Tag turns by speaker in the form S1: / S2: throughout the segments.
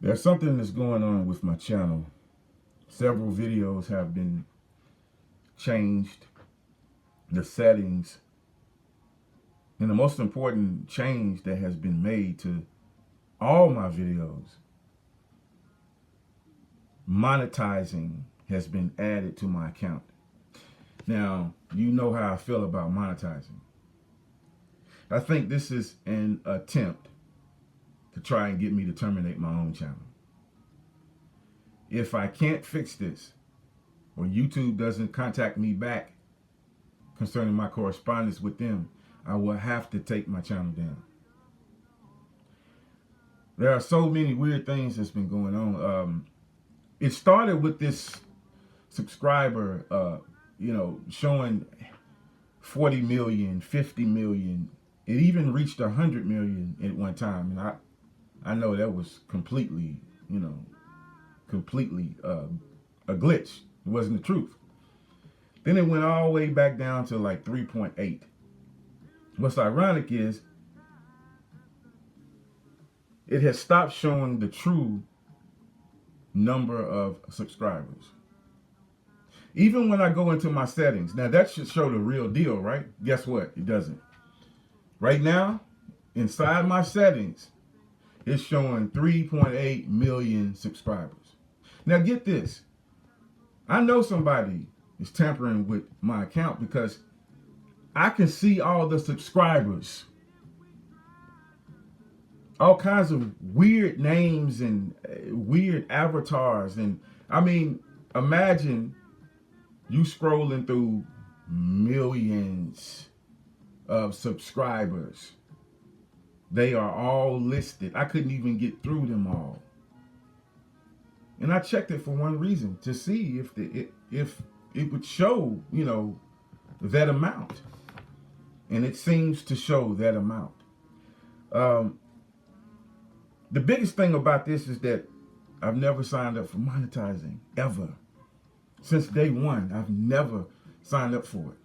S1: There's something that's going on with my channel. Several videos have been changed, the settings, and the most important change that has been made to all my videos, monetizing has been added to my account. Now, you know how I feel about monetizing. I think this is an attempt to try and get me to terminate my own channel. If I can't fix this, or YouTube doesn't contact me back concerning my correspondence with them, I will have to take my channel down. There are so many weird things that's been going on. It started with this subscriber, showing 40 million, 50 million. It even reached 100 million at one time. And I know that was completely a glitch. It wasn't the truth. Then it went all the way back down to like 3.8. What's ironic is it has stopped showing the true number of subscribers. Even when I go into my settings, now that should show the real deal, right? Guess what? It doesn't. Right now, inside my settings, it's showing 3.8 million subscribers. Now get this. I know somebody is tampering with my account because I can see all the subscribers. All kinds of weird names and weird avatars. And I mean, imagine you scrolling through millions of subscribers. They are all listed. I couldn't even get through them all. And I checked it for one reason, to see if it would show, that amount. And it seems to show that amount. The biggest thing about this is that I've never signed up for monetizing, ever. Since day one, I've never signed up for it.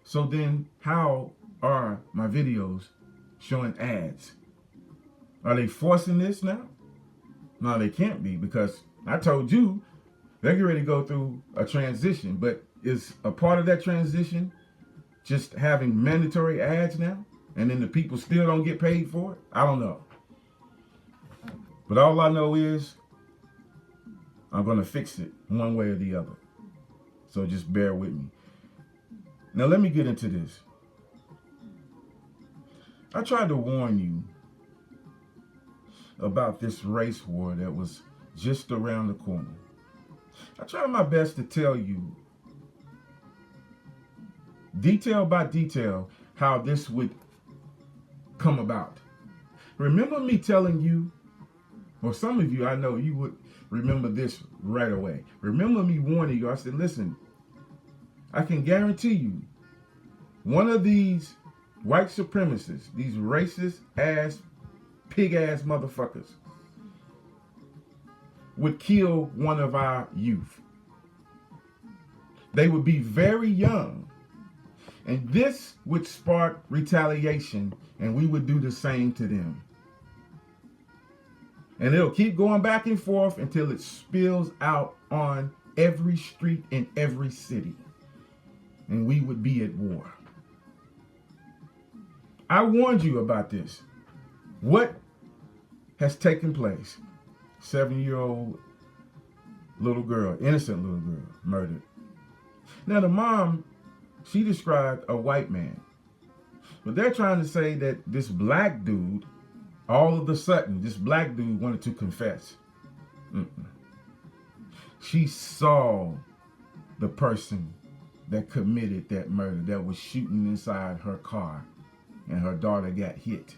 S1: So then how are my videos showing ads? Are they forcing this now? No, they can't be, because I told you they're getting ready to go through a transition. But is a part of that transition just having mandatory ads now? And then the people still don't get paid for it? I don't know. But all I know is I'm going to fix it one way or the other. So just bear with me. Now let me get into this. I tried to warn you about this race war that was just around the corner. I tried my best to tell you, detail by detail, how this would come about. Remember me telling you, or some of you, I know you would remember this right away. Remember me warning you. I said, listen, I can guarantee you, one of these white supremacists, these racist ass, pig ass motherfuckers, would kill one of our youth. They would be very young. And this would spark retaliation, and we would do the same to them. And it'll keep going back and forth until it spills out on every street in every city. And we would be at war. I warned you about this. What has taken place? 7-year-old little girl, innocent little girl, murdered. Now the mom, she described a white man. But they're trying to say that this black dude, all of a sudden, this black dude wanted to confess. She saw the person that committed that murder, that was shooting inside her car, and her daughter got hit.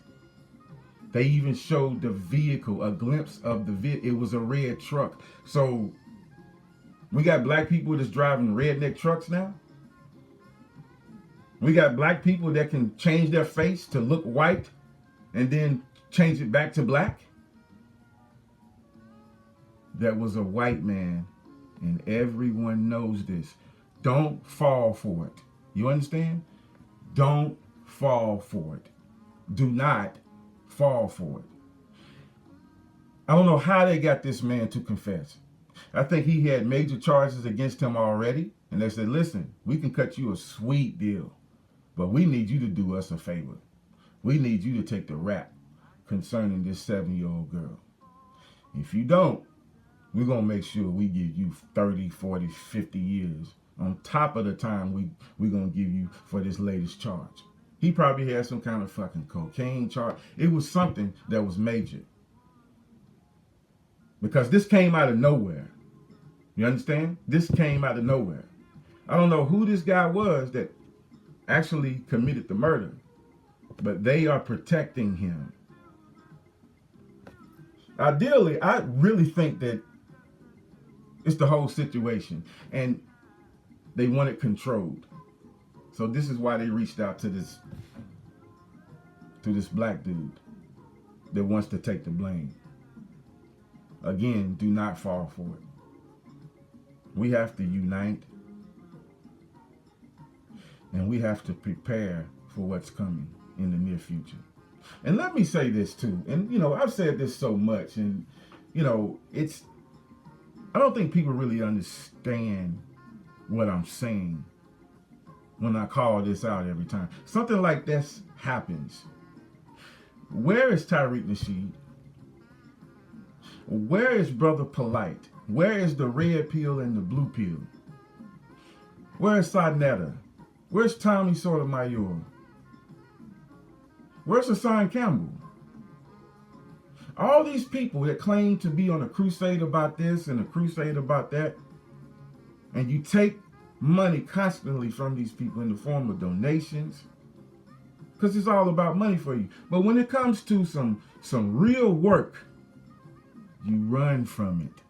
S1: They even showed the vehicle, a glimpse of the vehicle. It was a red truck. So we got black people that's driving redneck trucks now. We got black people that can change their face to look white and then change it back to black. That was a white man, and everyone knows this. Don't fall for it. You understand? Don't fall for it. Do not fall for it. I don't know how they got this man to confess. I think he had major charges against him already. And they said, listen, we can cut you a sweet deal, but we need you to do us a favor. We need you to take the rap concerning this 7-year-old girl. If you don't, we're going to make sure we give you 30, 40, 50 years on top of the time we're going to give you for this latest charge. He probably had some kind of fucking cocaine charge. It was something that was major. Because this came out of nowhere. You understand? This came out of nowhere. I don't know who this guy was that actually committed the murder, but they are protecting him. Ideally, I really think that it's the whole situation, and they want it controlled. So this is why they reached out to this black dude that wants to take the blame. Again, do not fall for it. We have to unite, and we have to prepare for what's coming in the near future. And let me say this too, and I've said this so much, and I don't think people really understand what I'm saying when I call this out every time. Something like this happens. Where is Tariq Nasheed? Where is Brother Polite? Where is the red pill and the blue pill? Where is Sadnetta? Where's Tommy Sotomayor? Where's Hassan Campbell? All these people that claim to be on a crusade about this and a crusade about that, and you take money constantly from these people in the form of donations, because it's all about money for you. But when it comes to some real work, you run from it.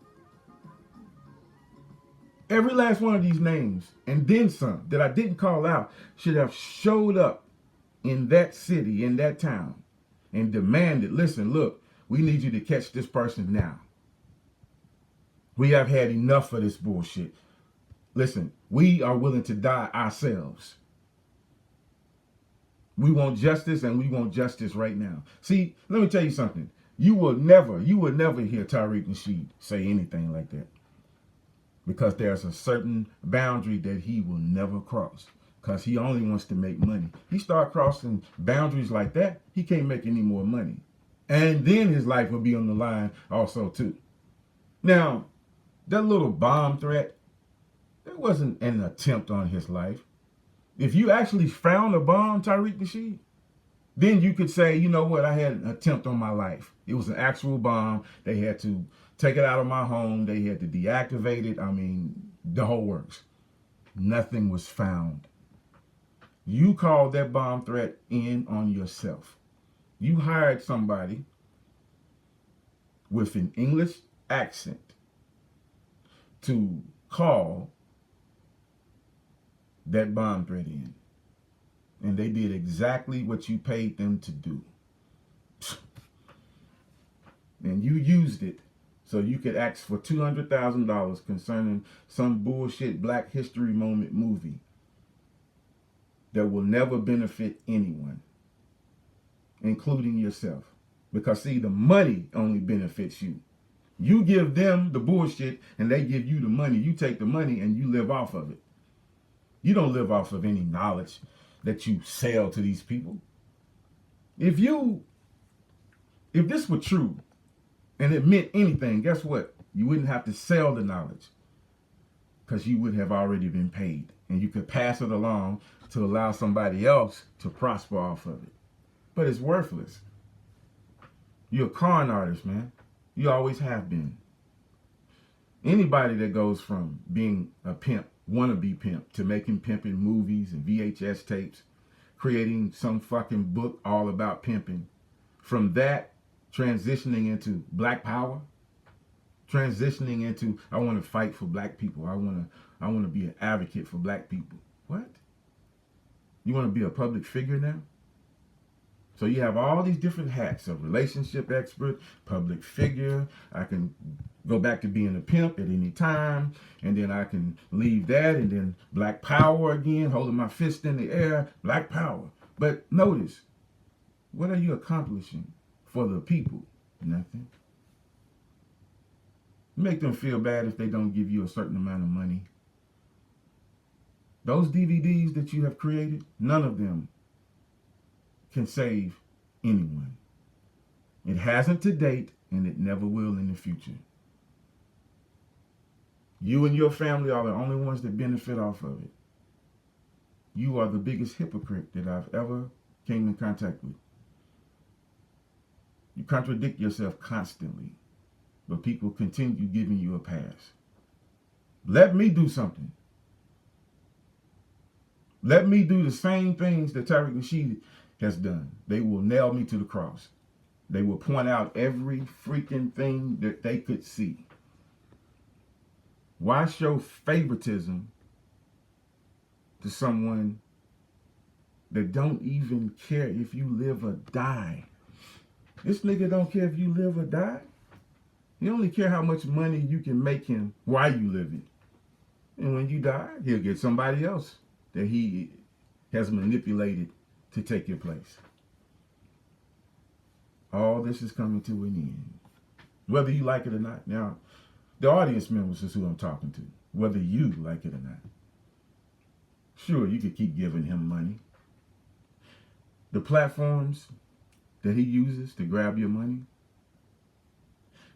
S1: Every last one of these names, and then some, that I didn't call out, should have showed up in that city, in that town, and demanded, listen, look, we need you to catch this person now. We have had enough of this bullshit. Listen, we are willing to die ourselves. We want justice, and we want justice right now. See, let me tell you something. You will never hear Tariq Nasheed say anything like that. Because there's a certain boundary that he will never cross. Because he only wants to make money. He start crossing boundaries like that, he can't make any more money. And then his life will be on the line also too. Now, that little bomb threat, it wasn't an attempt on his life. If you actually found a bomb, Tariq Nasheed, then you could say, you know what, I had an attempt on my life. It was an actual bomb. They had to take it out of my home. They had to deactivate it. I mean, the whole works. Nothing was found. You called that bomb threat in on yourself. You hired somebody with an English accent to call that bomb threat in. And they did exactly what you paid them to do. And you used it so you could ask for $200,000 concerning some bullshit Black History Moment movie that will never benefit anyone, including yourself. Because see, the money only benefits you. You give them the bullshit and they give you the money. You take the money and you live off of it. You don't live off of any knowledge that you sell to these people. If this were true and it meant anything, guess what? You wouldn't have to sell the knowledge, because you would have already been paid, and you could pass it along to allow somebody else to prosper off of it. But it's worthless. You're a con artist, man. You always have been. Anybody that goes from being a pimp, wannabe pimp, to making pimping movies and VHS tapes, creating some fucking book all about pimping, from that transitioning into Black Power, transitioning into I want to fight for Black people. I want to be an advocate for Black people. What? You want to be a public figure now? So you have all these different hats of relationship expert, public figure. I can go back to being a pimp at any time, and then I can leave that, and then Black Power again, holding my fist in the air, Black Power. But notice, what are you accomplishing for the people? Nothing. Make them feel bad if they don't give you a certain amount of money. Those DVDs that you have created, none of them can save anyone. It hasn't to date, and it never will in the future. You and your family are the only ones that benefit off of it. You are the biggest hypocrite that I've ever came in contact with. You contradict yourself constantly, but people continue giving you a pass. Let me do something. Let me do the same things that Tariq Nasheed has done. They will nail me to the cross. They will point out every freaking thing that they could see. Why show favoritism to someone that don't even care if you live or die? This nigga don't care if you live or die. He only care how much money you can make him while you living. And when you die, he'll get somebody else that he has manipulated to take your place. All this is coming to an end, whether you like it or not. Now, the audience members is who I'm talking to, whether you like it or not. Sure, you could keep giving him money. The platforms that he uses to grab your money,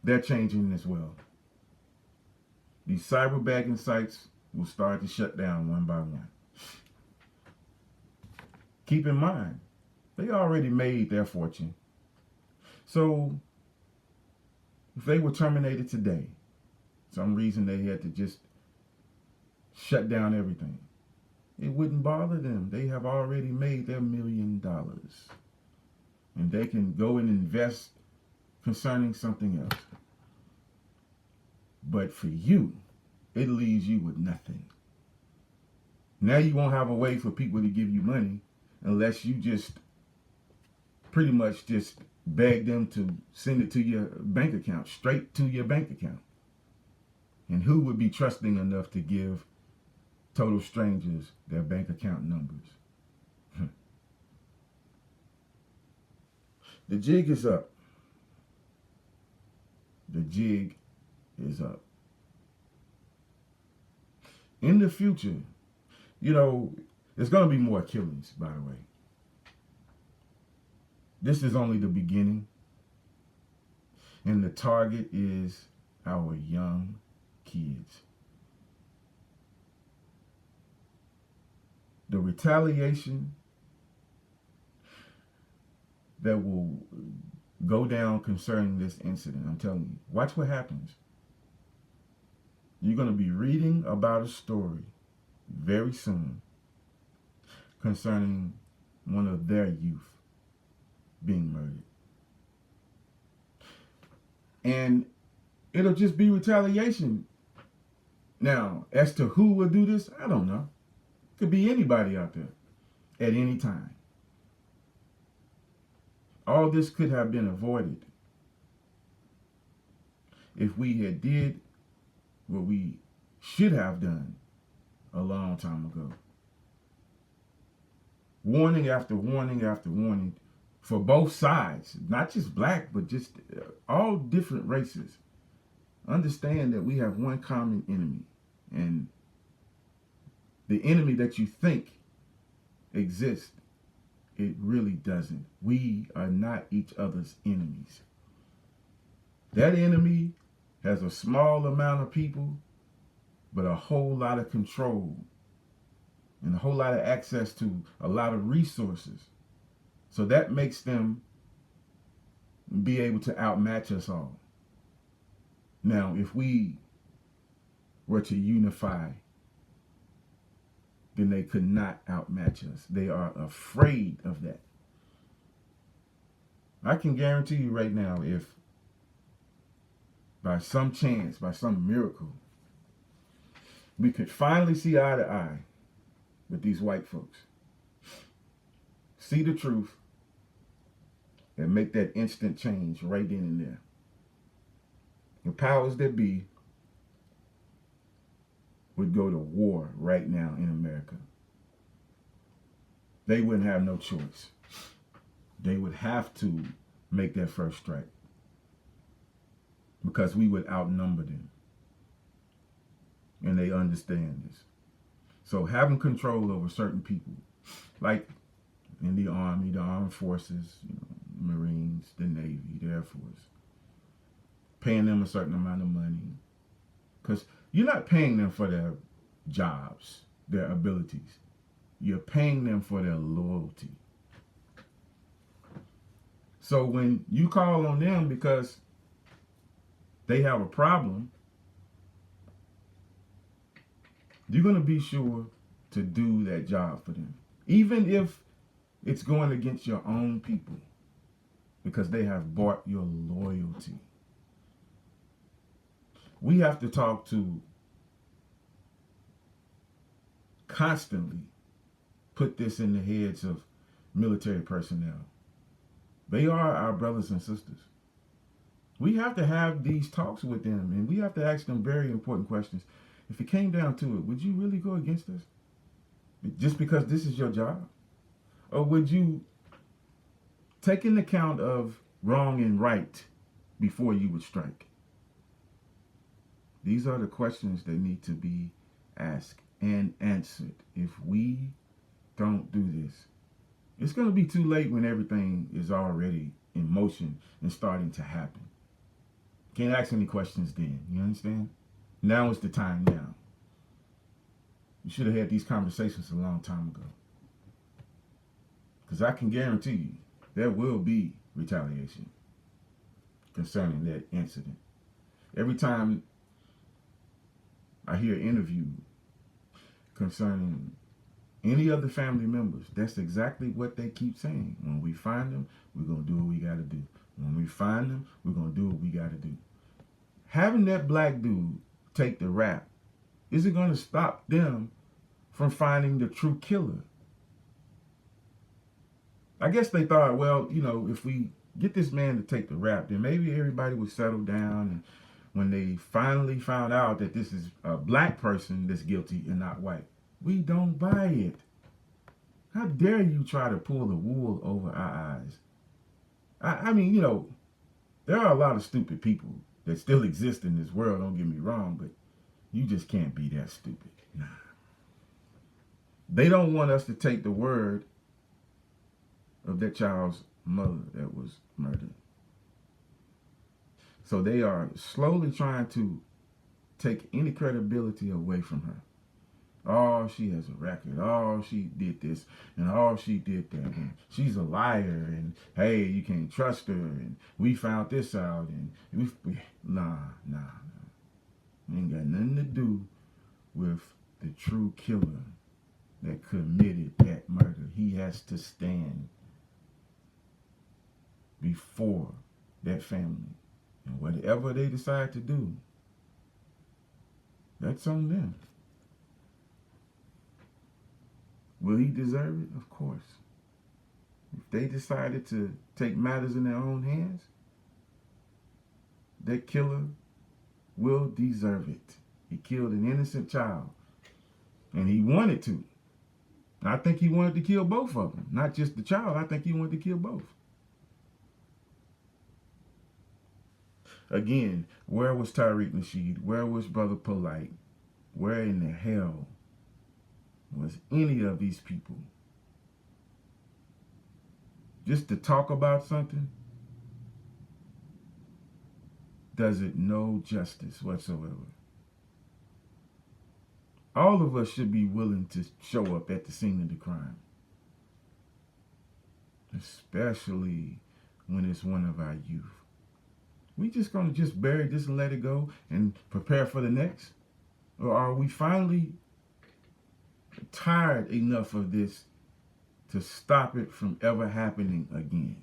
S1: they're changing as well. These cyberbagging sites will start to shut down one by one. Keep in mind, they already made their fortune. So, if they were terminated today, some reason they had to just shut down everything, it wouldn't bother them. They have already made their $1 million. And they can go and invest concerning something else. But for you, it leaves you with nothing. Now you won't have a way for people to give you money unless you just pretty much just beg them to send it to your bank account, straight to your bank account. And who would be trusting enough to give total strangers their bank account numbers? The jig is up. The jig is up. In the future, there's going to be more killings, by the way. This is only the beginning. And the target is our young kids. The retaliation that will go down concerning this incident, I'm telling you, watch what happens. You're going to be reading about a story very soon concerning one of their youth being murdered. And it'll just be retaliation. Now, as to who will do this, I don't know. Could be anybody out there at any time. All this could have been avoided if we had did what we should have done a long time ago. Warning after warning after warning for both sides, not just black, but just all different races. Understand that we have one common enemy, and the enemy that you think exists, it really doesn't. We are not each other's enemies. That enemy has a small amount of people, but a whole lot of control and a whole lot of access to a lot of resources. So that makes them be able to outmatch us all. Now, if we were to unify, then they could not outmatch us. They are afraid of that. I can guarantee you right now, if by some chance, by some miracle, we could finally see eye to eye with these white folks, see the truth, and make that instant change right then and there. The powers that be would go to war right now in America. They wouldn't have no choice. They would have to make their first strike. because we would outnumber them. And they understand this. So having control over certain people, like in the Army, the Armed Forces, Marines, the Navy, the Air Force, paying them a certain amount of money. Because you're not paying them for their jobs, their abilities. You're paying them for their loyalty. So when you call on them because they have a problem, you're going to be sure to do that job for them. Even if it's going against your own people, because they have bought your loyalty. We have to talk to constantly put this in the heads of military personnel. They are our brothers and sisters. We have to have these talks with them, and we have to ask them very important questions. If it came down to it, would you really go against us? Just because this is your job? Or would you take into account of wrong and right before you would strike? These are the questions that need to be asked and answered. If we don't do this, it's going to be too late when everything is already in motion and starting to happen. Can't ask any questions then. You understand? Now is the time now. You should have had these conversations a long time ago. Because I can guarantee you there will be retaliation concerning that incident. Every time I hear an interview concerning any of the family members, that's exactly what they keep saying. When we find them, we're going to do what we got to do. When we find them, we're going to do what we got to do. Having that black dude take the rap isn't going to stop them from finding the true killer. I guess they thought, well, if we get this man to take the rap, then maybe everybody would settle down. And when they finally found out that this is a black person that's guilty and not white, we don't buy it. How dare you try to pull the wool over our eyes? I mean, there are a lot of stupid people that still exist in this world, don't get me wrong, but you just can't be that stupid. Nah. They don't want us to take the word of that child's mother that was murdered. So they are slowly trying to take any credibility away from her. Oh, she has a record. Oh, she did this. And oh, she did that. And she's a liar. And hey, you can't trust her. And we found this out. And nah. It ain't got nothing to do with the true killer that committed that murder. He has to stand before that family. And whatever they decide to do, that's on them. Will he deserve it? Of course. If they decided to take matters in their own hands, that killer will deserve it. He killed an innocent child. And he wanted to. I think he wanted to kill both of them. Not just the child. I think he wanted to kill both. Again, where was Tariq Nasheed? Where was Brother Polite? Where in the hell was any of these people? Just to talk about something does it no justice whatsoever. All of us should be willing to show up at the scene of the crime. Especially when it's one of our youth. We just gonna just bury this and let it go and prepare for the next? Or are we finally tired enough of this to stop it from ever happening again?